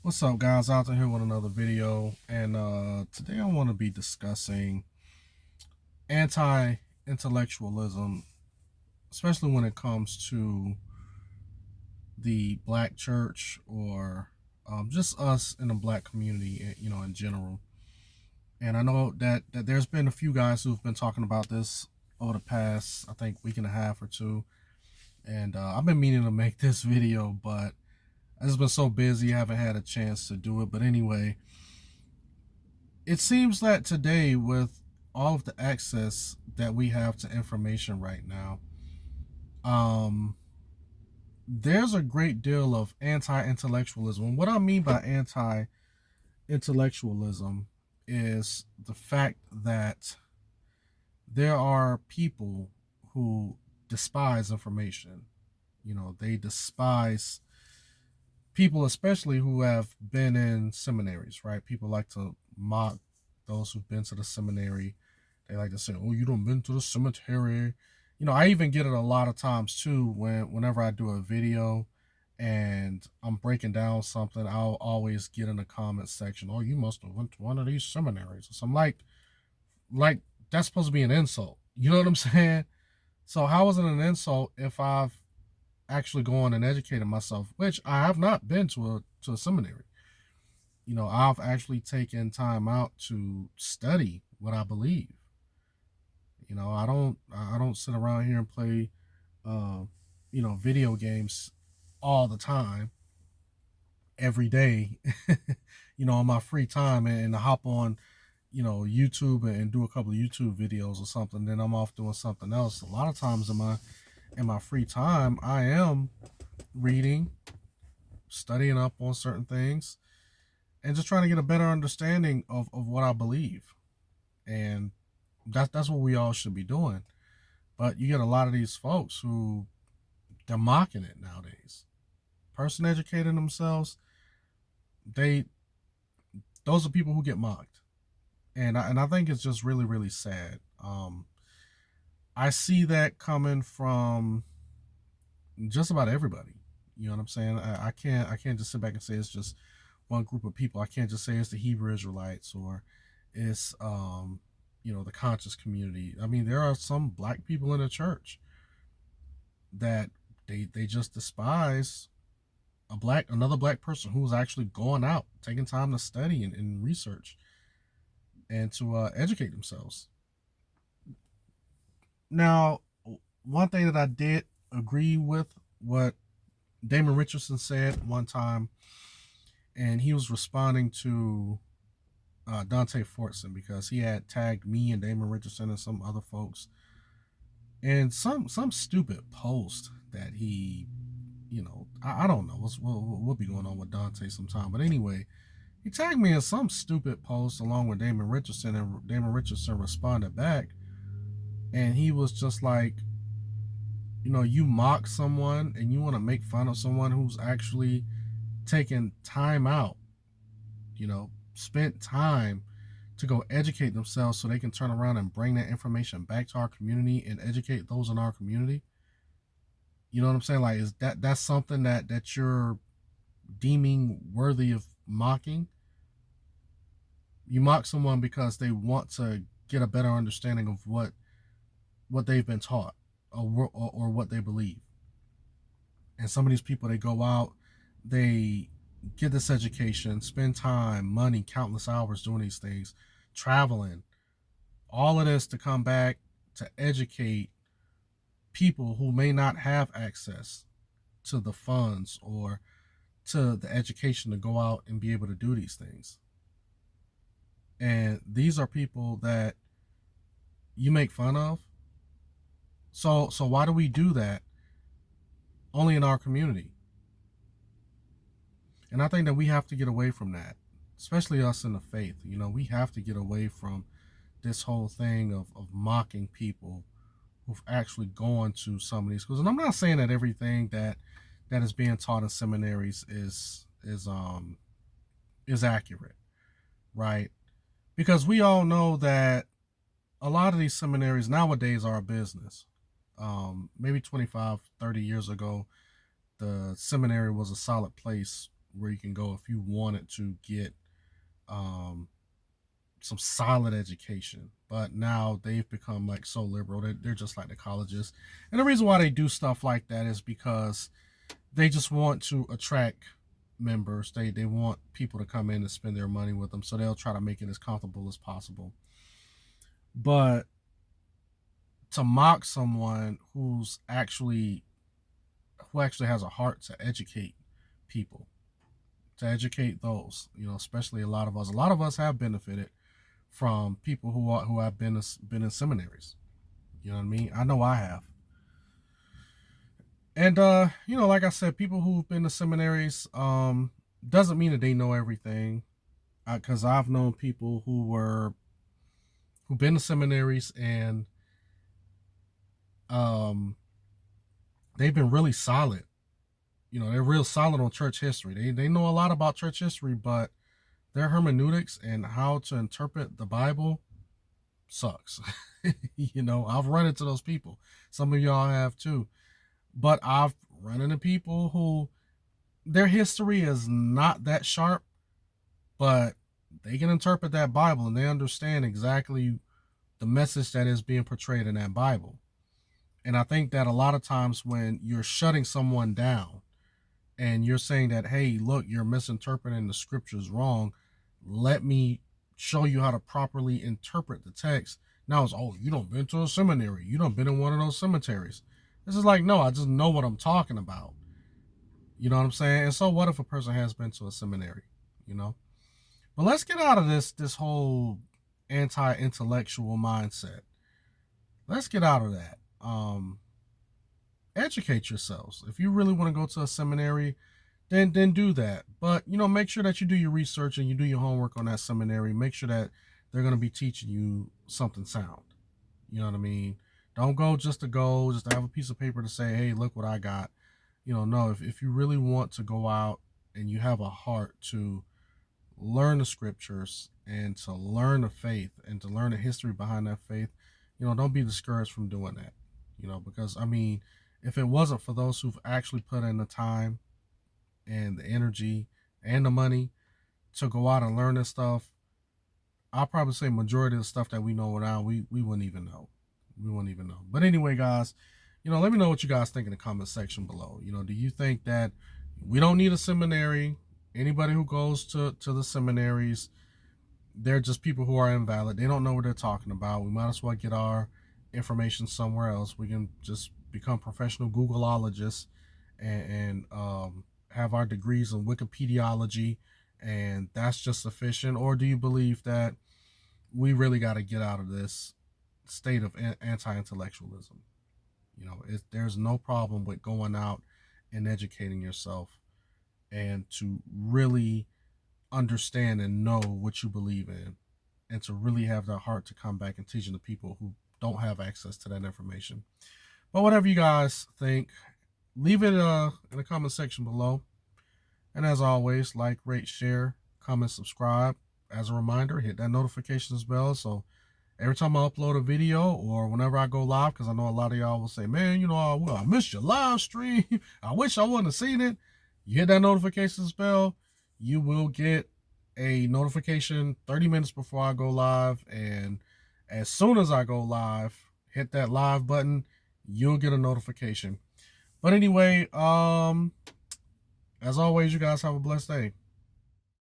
What's up, guys? Out here with another video, and today I want to be discussing anti-intellectualism, especially when it comes to the black church or just us in the black community, in general. And I know that there's been a few guys who've been talking about this over the past, I think, week and a half or two, and I've been meaning to make this video, but I've just been so busy, I haven't had a chance to do it. But anyway, it seems that today, with all of the access that we have to information right now, um, there's a great deal of anti-intellectualism. What I mean by anti-intellectualism is the fact that there are people who despise information. They despise people, especially who have been in seminaries, right? People like to mock those who've been to the seminary. They like to say, "Oh, you don't been to the cemetery." I even get it a lot of times too whenever I do a video and I'm breaking down something. I'll always get in the comment section, "Oh, you must have went to one of these seminaries." So I'm like that's supposed to be an insult. You know what I'm saying? So how is it an insult if I've actually going and educating myself, which I have not been to a seminary. I've actually taken time out to study what I believe. I don't sit around here and play video games all the time, every day, on my free time, and hop on, YouTube and do a couple of YouTube videos or something. Then I'm off doing something else. A lot of times in my free time, I am reading, studying up on certain things, and just trying to get a better understanding of what I believe. And that's what we all should be doing. But you get a lot of these folks who they're mocking it nowadays. Person educating themselves, they those are people who get mocked. And I think it's just really, really sad. I see that coming from just about everybody. You know what I'm saying? I can't just sit back and say it's just one group of people. I can't just say it's the Hebrew Israelites or it's the conscious community. I mean, there are some black people in the church that they just despise another black person who's actually going out, taking time to study and research and to educate themselves. Now, one thing that I did agree with what Damon Richardson said one time, and he was responding to Dante Fortson because he had tagged me and Damon Richardson and some other folks and some stupid post that he, I don't know what be going on with Dante sometime, but anyway, he tagged me in some stupid post along with Damon Richardson, and Damon Richardson responded back, and he was just like, you mock someone and you want to make fun of someone who's actually taken time out, spent time to go educate themselves so they can turn around and bring that information back to our community and educate those in our community. You know what I'm saying? Like, is that's something that you're deeming worthy of mocking? You mock someone because they want to get a better understanding of what they've been taught or what they believe. And some of these people, they go out, they get this education, spend time, money, countless hours doing these things, traveling, all of this to come back to educate people who may not have access to the funds or to the education to go out and be able to do these things. And these are people that you make fun of. So why do we do that only in our community? And I think that we have to get away from that, especially us in the faith. We have to get away from this whole thing of mocking people who've actually gone to some of these schools. And I'm not saying that everything that is being taught in seminaries is accurate, right? Because we all know that a lot of these seminaries nowadays are a business. Maybe 25, 30 years ago, the seminary was a solid place where you can go if you wanted to get um, some solid education. But now they've become like so liberal. They're just like the colleges. And the reason why they do stuff like that is because they just want to attract members. They want people to come in and spend their money with them. So they'll try to make it as comfortable as possible. But to mock someone who actually has a heart to educate people, to educate those, especially a lot of us have benefited from people who have been in seminaries. You know what I mean? I know I have. And like I said, people who've been to seminaries doesn't mean that they know everything. Because I've known people who've been to seminaries and um they've been really solid. They're real solid on church history. They know a lot about church history, but their hermeneutics and how to interpret the Bible sucks. I've run into those people. Some of y'all have too. But I've run into people who their history is not that sharp, but they can interpret that Bible and they understand exactly the message that is being portrayed in that Bible. And I think that a lot of times when you're shutting someone down and you're saying that, hey, look, you're misinterpreting the scriptures wrong, let me show you how to properly interpret the text. Now it's, oh, you don't been to a seminary. You don't been in one of those cemeteries. This is like, no, I just know what I'm talking about. You know what I'm saying? And so what if a person has been to a seminary? You know? But let's get out of this whole anti-intellectual mindset. Let's get out of that. Educate yourselves. If you really want to go to a seminary, then do that. But make sure that you do your research and you do your homework on that seminary. Make sure that they're going to be teaching you something sound. You know what I mean? Don't go just to have a piece of paper to say, hey, look what I got. No, if you really want to go out and you have a heart to learn the scriptures and to learn the faith and to learn the history behind that faith, don't be discouraged from doing that. Because I mean, if it wasn't for those who've actually put in the time and the energy and the money to go out and learn this stuff, I'll probably say majority of the stuff that we know now, we wouldn't even know. We wouldn't even know. But anyway, guys, let me know what you guys think in the comment section below. Do you think that we don't need a seminary? Anybody who goes to the seminaries, they're just people who are invalid. They don't know what they're talking about. We might as well get our information somewhere else. We can just become professional Googleologists and have our degrees in Wikipediology, and that's just sufficient? Or do you believe that we really got to get out of this state of anti-intellectualism? There's no problem with going out and educating yourself and to really understand and know what you believe in, and to really have that heart to come back and teaching the people who don't have access to that information. But whatever you guys think, leave it in the comment section below. And as always, like, rate, share, comment, subscribe. As a reminder, hit that notifications bell so every time I upload a video or whenever I go live, because I know a lot of y'all will say, man, I missed your live stream. I wish I wouldn't have seen it. You hit that notifications bell, you will get a notification 30 minutes before I go live. And as soon as I go live, hit that live button, you'll get a notification. But anyway, as always, you guys have a blessed day.